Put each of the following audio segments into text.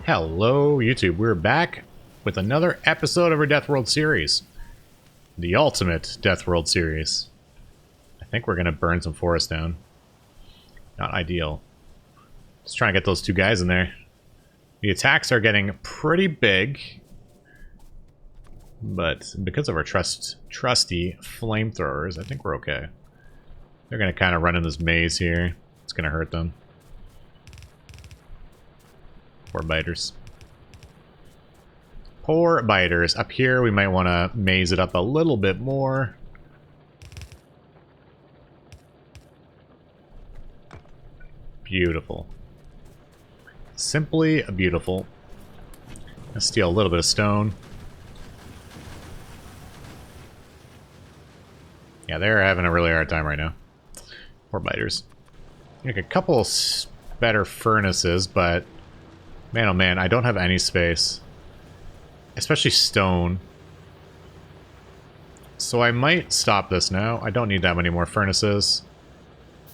Hello, YouTube. We're back with another episode of our DeathWorld series. The ultimate DeathWorld series. I think we're going to burn some forest down. Not ideal. Just trying to get those two guys in there. The attacks are getting pretty big. But because of our trusty flamethrowers, I think we're okay. They're going to kind of run in this maze here. It's going to hurt them. Poor biters. Poor biters. Up here, we might want to maze it up a little bit more. Beautiful. Simply beautiful. Let's steal a little bit of stone. Yeah, they're having a really hard time right now. Poor biters. Make a couple better furnaces, but man, oh man, I don't have any space. Especially stone. So I might stop this now. I don't need that many more furnaces.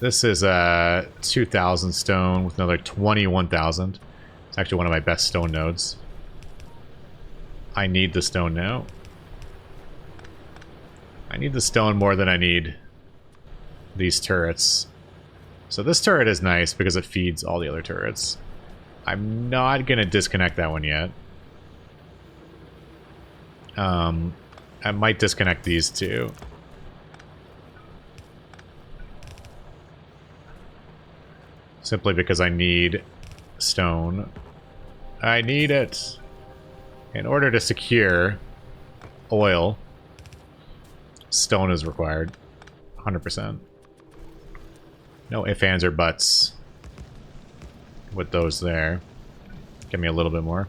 This is 2,000 stone with another 21,000. It's actually one of my best stone nodes. I need the stone now. I need the stone more than I need these turrets. So this turret is nice because it feeds all the other turrets. I'm not going to disconnect that one yet. I might disconnect these two. Simply because I need stone. I need it. In order to secure oil, stone is required. 100%. No ifs, ands, or buts with those there. Give me a little bit more.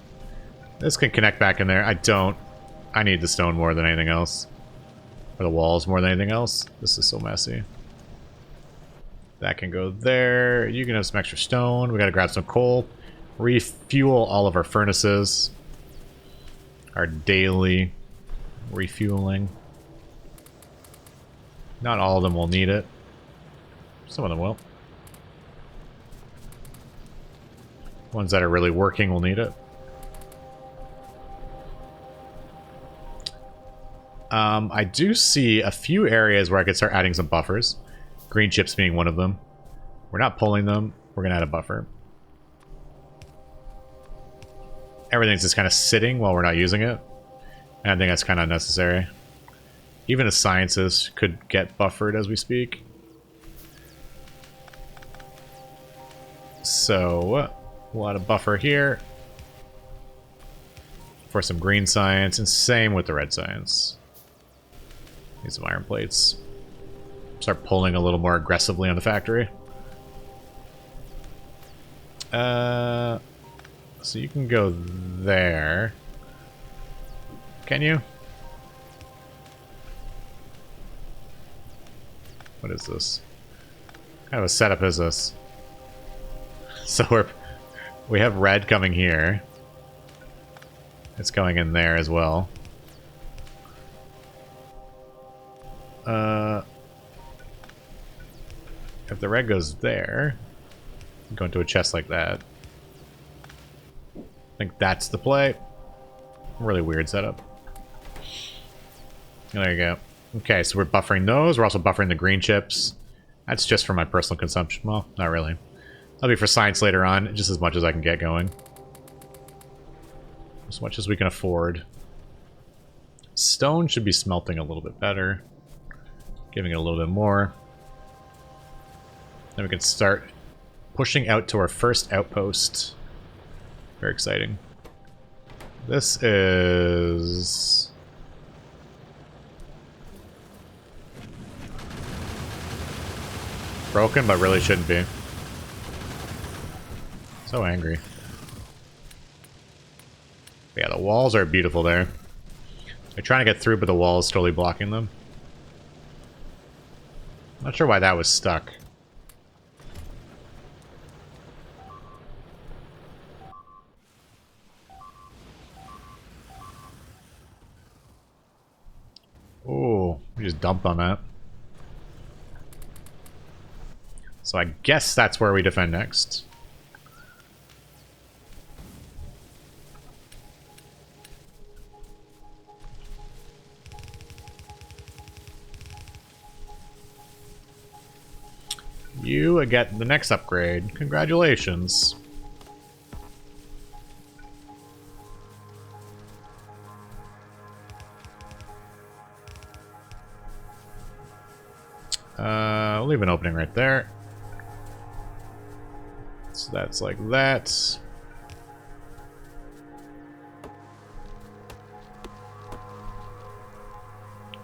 This can connect back in there. I need the stone more than anything else. Or the walls more than anything else. This is so messy. That can go there. You can have some extra stone. We gotta grab some coal. Refuel all of our furnaces. Our daily refueling. Not all of them will need it. Some of them will. Ones that are really working will need it. I do see a few areas where I could start adding some buffers. Green chips being one of them. We're not pulling them. We're going to add a buffer. Everything's just kind of sitting while we're not using it. And I think that's kind of unnecessary. Even the sciences could get buffered as we speak. So, we'll add a buffer here. For some green science, and same with the red science. Need some iron plates. Start pulling a little more aggressively on the factory. So you can go there. Can you? What is this? What kind of a setup is this? So we have red coming here. It's going in there as well. If the red goes there, go into a chest like that. I think that's the play. Really weird setup. There you go. Okay, so we're buffering those. We're also buffering the green chips. That's just for my personal consumption. Well, not really. That'll be for science later on, just as much as I can get going. As much as we can afford. Stone should be smelting a little bit better. Giving it a little bit more. Then we can start pushing out to our first outpost. Very exciting. This is... broken, but really shouldn't be. So angry. Yeah, the walls are beautiful there. They're trying to get through, but the wall is totally blocking them. Not sure why that was stuck. Oh, we just dumped on that. So I guess that's where we defend next. You get the next upgrade. Congratulations. I'll leave an opening right there. So that's like that.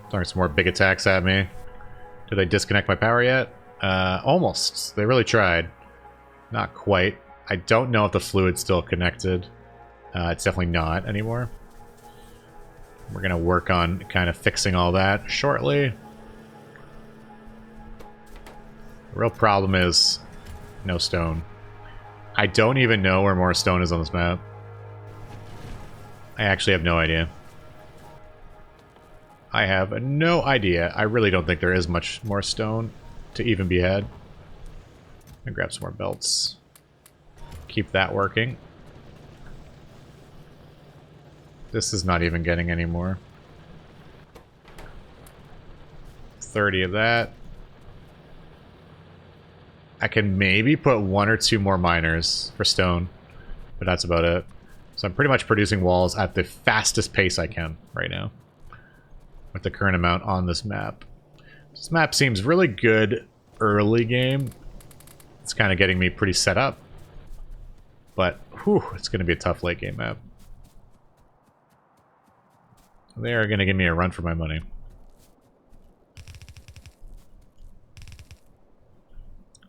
Throwing some more big attacks at me. Did they disconnect my power yet? Almost. They really tried. Not quite. I don't know if the fluid's still connected. It's definitely not anymore. We're going to work on kind of fixing all that shortly. The real problem is no stone. I don't even know where more stone is on this map. I actually have no idea. I have no idea. I really don't think there is much more stone to even be had. I'm gonna grab some more belts. Keep that working. This is not even getting any more. 30 of that. I can maybe put 1 or 2 more miners for stone, but that's about it. So I'm pretty much producing walls at the fastest pace I can right now with the current amount on this map. This map seems really good early game. It's kind of getting me pretty set up, but whew, it's going to be a tough late game map. They are going to give me a run for my money.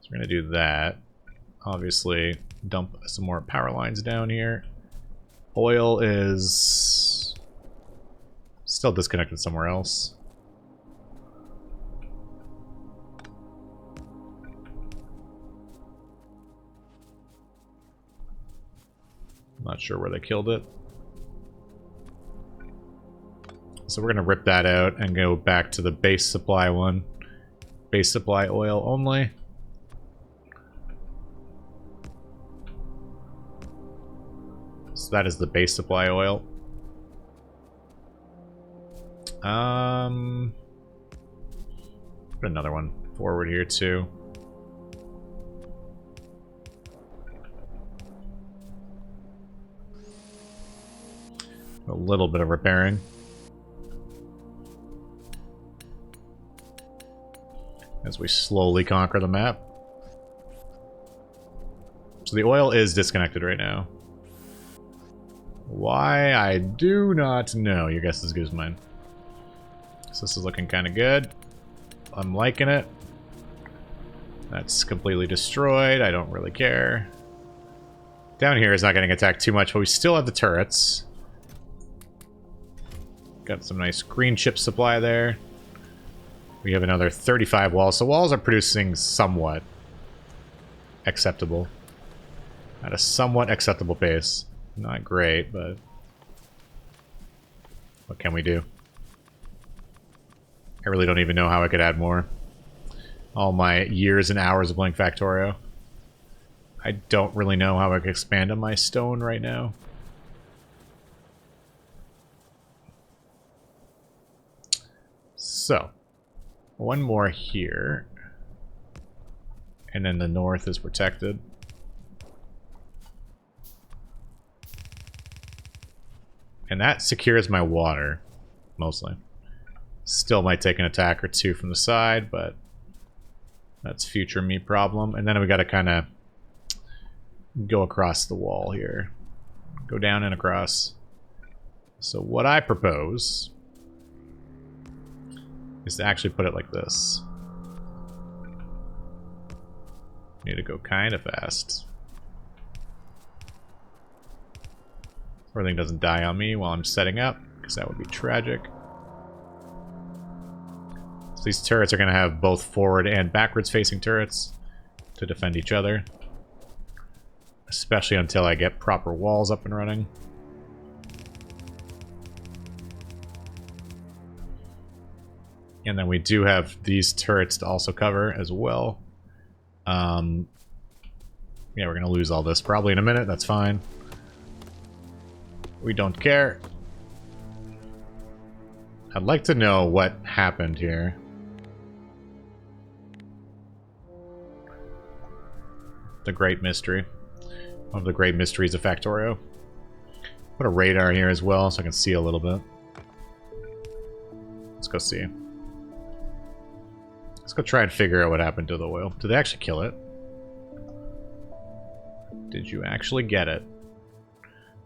So we're going to do that. Obviously, dump some more power lines down here. Oil is still disconnected somewhere else. Not sure where they killed it. So we're going to rip that out and go back to the base supply one. Base supply oil only. So that is the base supply oil. Put another one forward here too. A little bit of repairing. As we slowly conquer the map. So the oil is disconnected right now. Why? I do not know. Your guess is as good as mine. So this is looking kind of good. I'm liking it. That's completely destroyed. I don't really care. Down here is not getting attacked too much, but we still have the turrets. Got some nice green chip supply there. We have another 35 walls. So walls are producing somewhat acceptable. At a somewhat acceptable pace. Not great, but what can we do? I really don't even know how I could add more. All my years and hours of playing Factorio. I don't really know how I could expand on my stone right now. So, one more here. And then the north is protected. And that secures my water, mostly. Still might take an attack or two from the side, but that's future me problem. And then we got to kind of go across the wall here. Go down and across. So what I propose is to actually put it like this. Need to go kind of fast. Everything doesn't die on me while I'm setting up, because that would be tragic. So these turrets are going to have both forward and backwards facing turrets to defend each other. Especially until I get proper walls up and running. And then we do have these turrets to also cover as well. Yeah, we're going to lose all this probably in a minute. That's fine. We don't care. I'd like to know what happened here. The great mystery. One of the great mysteries of Factorio. Put a radar here as well so I can see a little bit. Let's go see. Let's go try and figure out what happened to the oil. Did they actually kill it? Did you actually get it?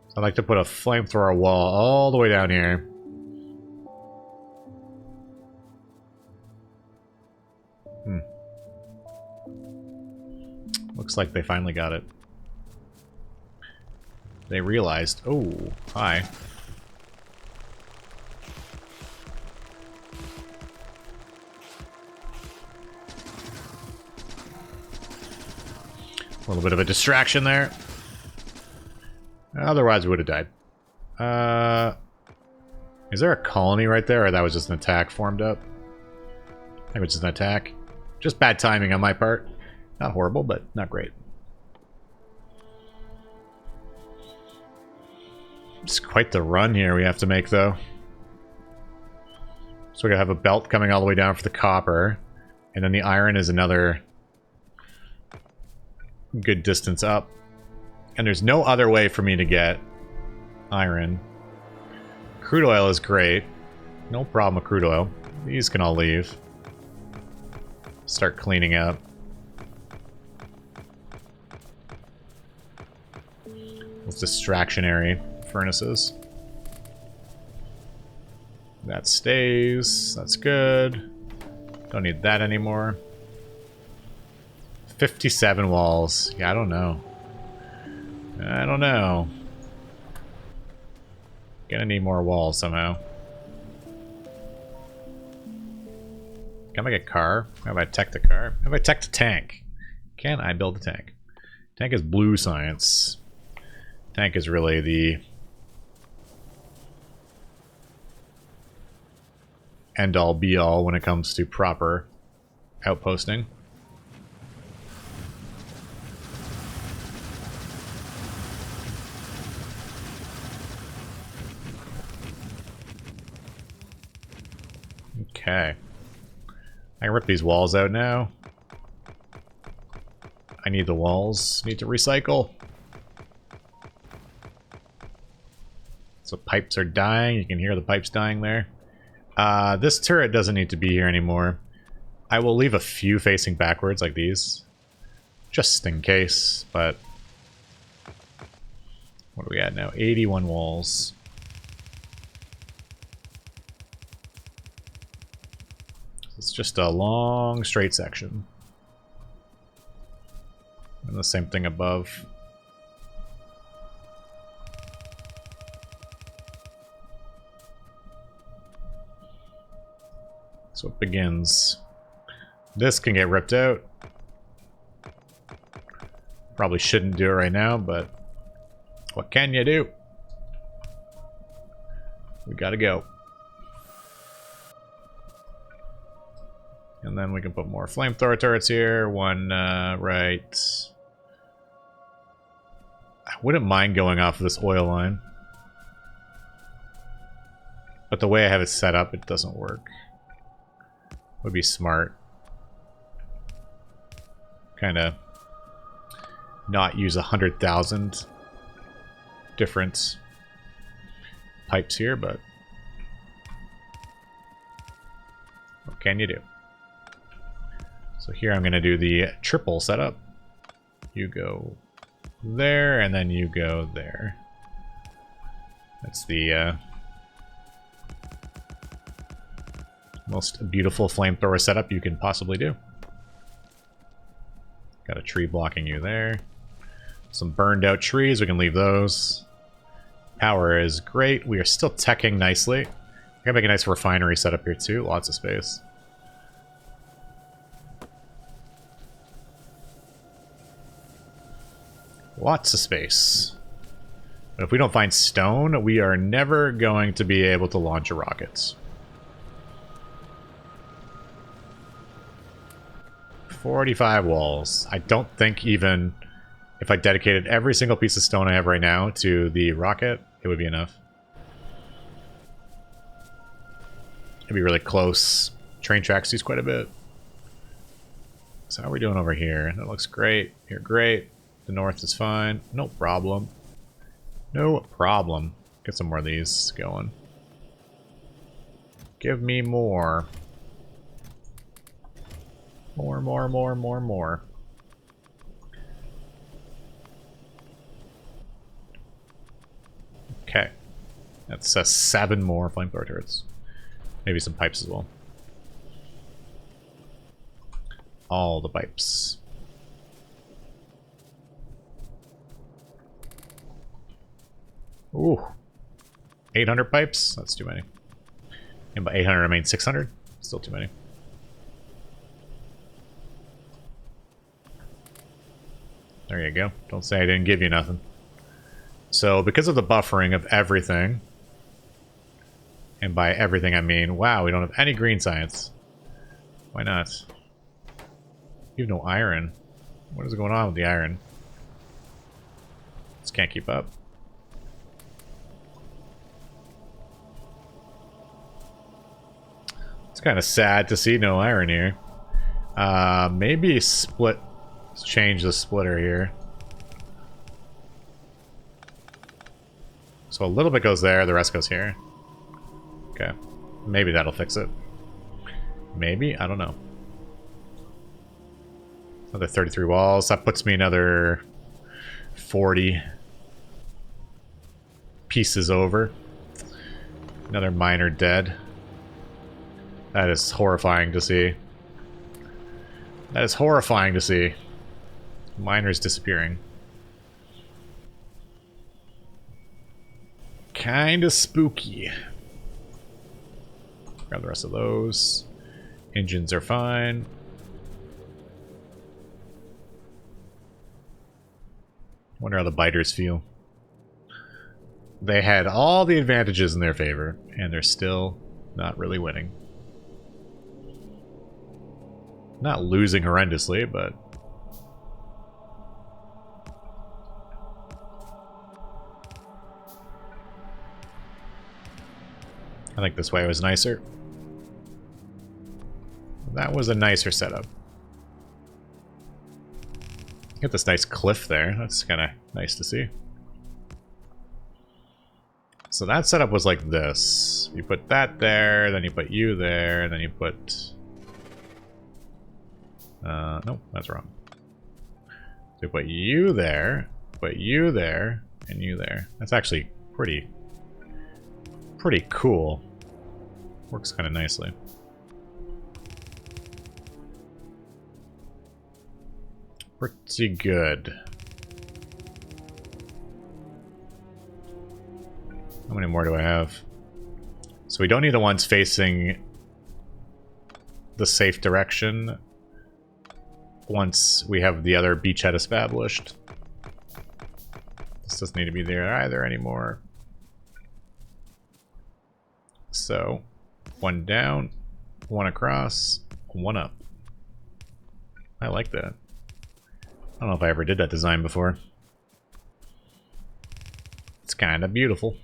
So I'd like to put a flamethrower wall all the way down here. Looks like they finally got it. They realized... Oh, hi. A little bit of a distraction there. Otherwise, we would have died. Is there a colony right there, or that was just an attack formed up? I think it was just an attack. Just bad timing on my part. Not horrible, but not great. It's quite the run here we have to make, though. So we're going to have a belt coming all the way down for the copper. And then the iron is another good distance up. And there's no other way for me to get iron. Crude oil is great. No problem with crude oil. These can all leave. Start cleaning up. Those distractionary furnaces. That stays. That's good. Don't need that anymore. 57 walls. Yeah, I don't know. I don't know. Gonna need more walls somehow. Can I make a car? How about I tech the car? How about I tech the tank? Can I build a tank? Tank is blue science. Tank is really the end-all be-all when it comes to proper outposting. Okay. I can rip these walls out now. I need the walls. Need to recycle. So pipes are dying. You can hear the pipes dying there. This turret doesn't need to be here anymore. I will leave a few facing backwards like these. Just in case, but... What are we at now? 81 walls. It's just a long, straight section. And the same thing above. So it begins. This can get ripped out. Probably shouldn't do it right now, but what can you do? We gotta go. And then we can put more flamethrower turrets here. One right. I wouldn't mind going off of this oil line. But the way I have it set up, it doesn't work. Would be smart. Kind of not use 100,000 different pipes here, but what can you do? So here I'm going to do the triple setup. You go there, and then you go there. That's the most beautiful flamethrower setup you can possibly do. Got a tree blocking you there. Some burned out trees, we can leave those. Power is great. We are still teching nicely. We're gonna make a nice refinery setup here too. Lots of space. Lots of space. But if we don't find stone, we are never going to be able to launch rockets. 45 walls. I don't think even if I dedicated every single piece of stone I have right now to the rocket, it would be enough. It'd be really close. Train tracks use quite a bit. So how are we doing over here? That looks great. You're great. The north is fine. No problem. No problem. Get some more of these going. Give me more. More, more, more, more, more. Okay. That's 7 more flamethrower turrets. Maybe some pipes as well. All the pipes. Ooh. 800 pipes? That's too many. And by 800 I mean 600? Still too many. There you go. Don't say I didn't give you nothing. So, because of the buffering of everything, and by everything I mean, wow, we don't have any green science. Why not? You have no iron. What is going on with the iron? Just can't keep up. It's kind of sad to see no iron here. Maybe split. Let's change the splitter here. So a little bit goes there, the rest goes here. Okay. Maybe that'll fix it. Maybe? I don't know. Another 33 walls. That puts me another 40 pieces over. Another miner dead. That is horrifying to see. That is horrifying to see. Miners disappearing. Kinda spooky. Grab the rest of those. Engines are fine. Wonder how the biters feel. They had all the advantages in their favor, and they're still not really winning. Not losing horrendously, but... I think this way was nicer. That was a nicer setup. Get this nice cliff there. That's kind of nice to see. So that setup was like this. You put that there, then you put you there, and then you put... nope, that's wrong. So you put you there, and you there. That's actually pretty cool. Works kind of nicely. Pretty good. How many more do I have? So we don't need the ones facing the safe direction once we have the other beachhead established. This doesn't need to be there either anymore. So, one down, one across, one up. I like that. I don't know if I ever did that design before. It's kind of beautiful.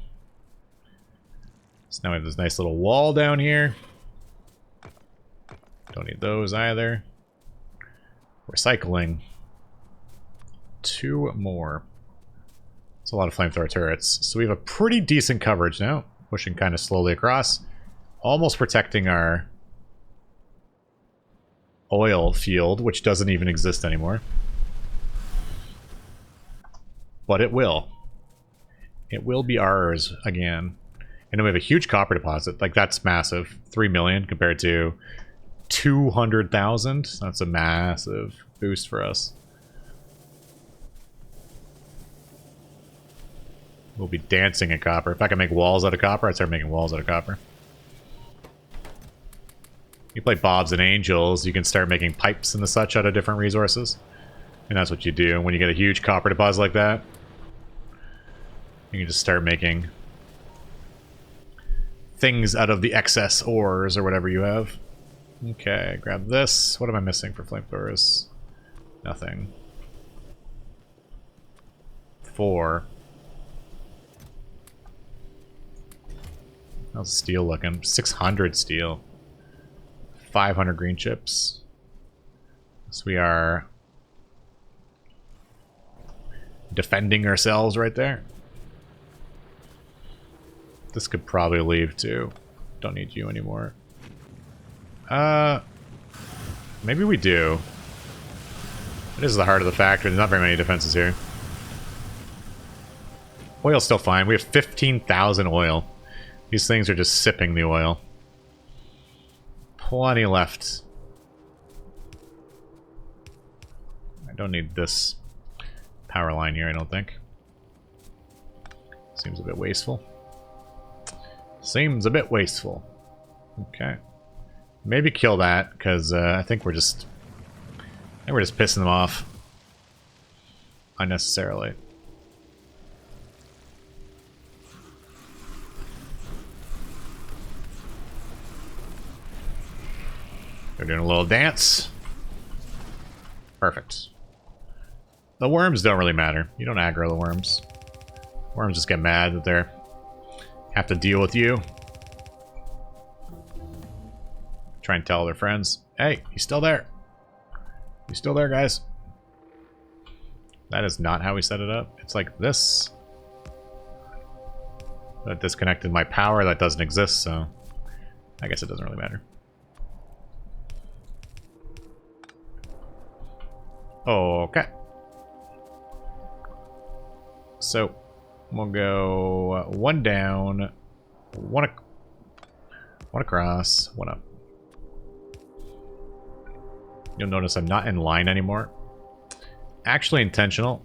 So now we have this nice little wall down here. Don't need those either. Recycling. 2 more. It's a lot of flamethrower turrets. So we have a pretty decent coverage now. Pushing kind of slowly across. Almost protecting our oil field, which doesn't even exist anymore. But it will. It will be ours again. And then we have a huge copper deposit. Like, that's massive. 3 million compared to 200,000. That's a massive boost for us. We'll be dancing in copper. If I can make walls out of copper, I'd start making walls out of copper. You play Bobs and Angels, you can start making pipes and the such out of different resources. And that's what you do when you get a huge copper deposit like that. You can just start making things out of the excess ores or whatever you have. Okay, grab this. What am I missing for flamethrowers? Nothing. 4. How's steel looking? 600 steel. 500 green chips. So we are defending ourselves right there. This could probably leave too. Don't need you anymore. Maybe we do. It is the heart of the factory. There's not very many defenses here. Oil's still fine. We have 15,000 oil. These things are just sipping the oil. Plenty left. I don't need this power line here, I don't think. Seems a bit wasteful. Seems a bit wasteful. Okay. Maybe kill that, because I think we're just pissing them off unnecessarily. They're doing a little dance. Perfect. The worms don't really matter. You don't aggro the worms. Worms just get mad that they have to deal with you. Try and tell their friends, hey, he's still there. He's still there, guys. That is not how we set it up. It's like this. That disconnected my power. That doesn't exist, so I guess it doesn't really matter. Okay. So, we'll go one down, one across, one up. You'll notice I'm not in line anymore. Actually intentional.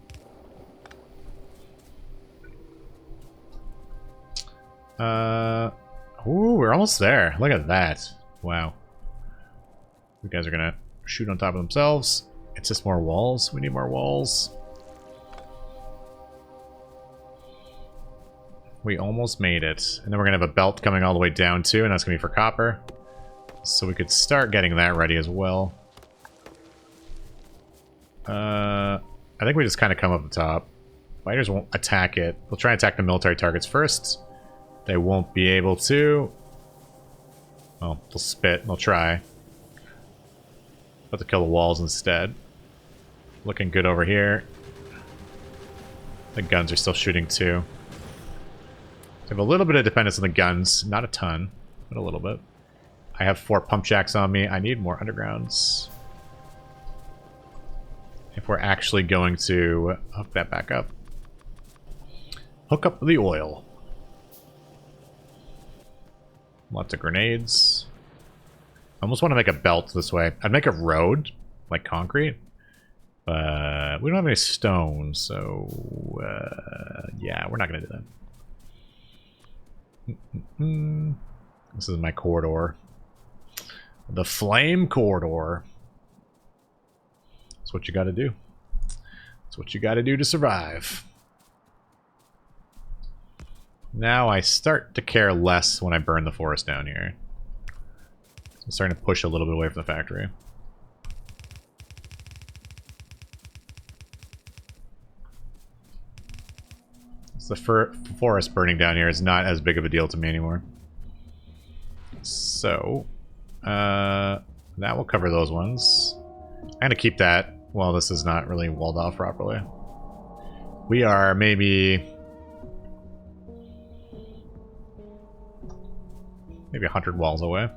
Ooh, we're almost there. Look at that. Wow. You guys are gonna shoot on top of themselves. It's just more walls. We need more walls. We almost made it. And then we're gonna have a belt coming all the way down too, and that's gonna be for copper. So we could start getting that ready as well. I think we just kind of come up the top. Fighters won't attack it. They'll try and attack the military targets first. They won't be able to. Well, they'll spit. They'll try. But to kill the walls instead. Looking good over here. The guns are still shooting too. I have a little bit of dependence on the guns. Not a ton, but a little bit. I have 4 pump jacks on me. I need more undergrounds. If we're actually going to hook that back up. Hook up the oil. Lots of grenades. I almost want to make a belt this way. I'd make a road, like concrete. But we don't have any stone, so yeah, we're not going to do that. This is my corridor. The flame corridor. That's what you got to do. That's what you got to do to survive. Now I start to care less when I burn the forest down here. I'm starting to push a little bit away from the factory. So the forest burning down here is not as big of a deal to me anymore. So, that will cover those ones. I'm going to keep that while this is not really walled off properly. We are maybe 100 walls away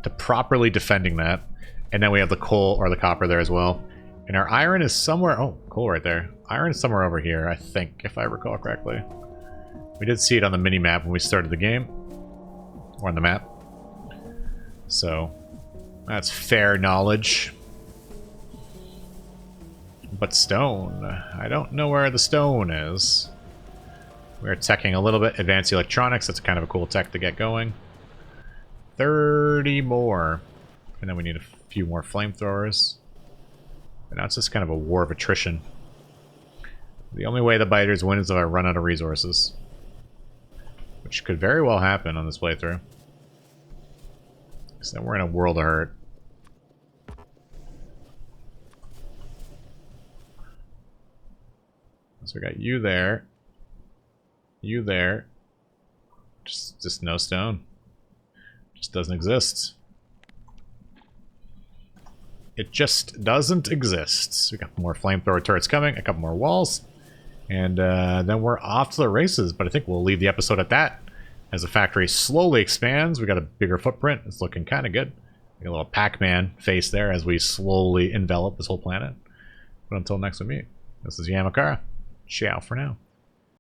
to properly defending that. And then we have the coal or the copper there as well. And our iron is somewhere... Oh, coal right there. Iron is somewhere over here, I think, if I recall correctly. We did see it on the mini-map when we started the game. Or on the map. So, that's fair knowledge. But stone... I don't know where the stone is. We're teching a little bit. Advanced electronics, that's kind of a cool tech to get going. 30 more. And then we need a few more flamethrowers. And now it's just kind of a war of attrition. The only way the biters win is if I run out of resources. Which could very well happen on this playthrough. So we're in a world of hurt. So we got you there. You there. Just no stone. Just doesn't exist. It just doesn't exist. We got more flamethrower turrets coming, a couple more walls, and then we're off to the races. But I think we'll leave the episode at that. As the factory slowly expands, we got a bigger footprint. It's looking kind of good. Got a little Pac-Man face there as we slowly envelop this whole planet. But until next we meet, this is Yama. Ciao for now.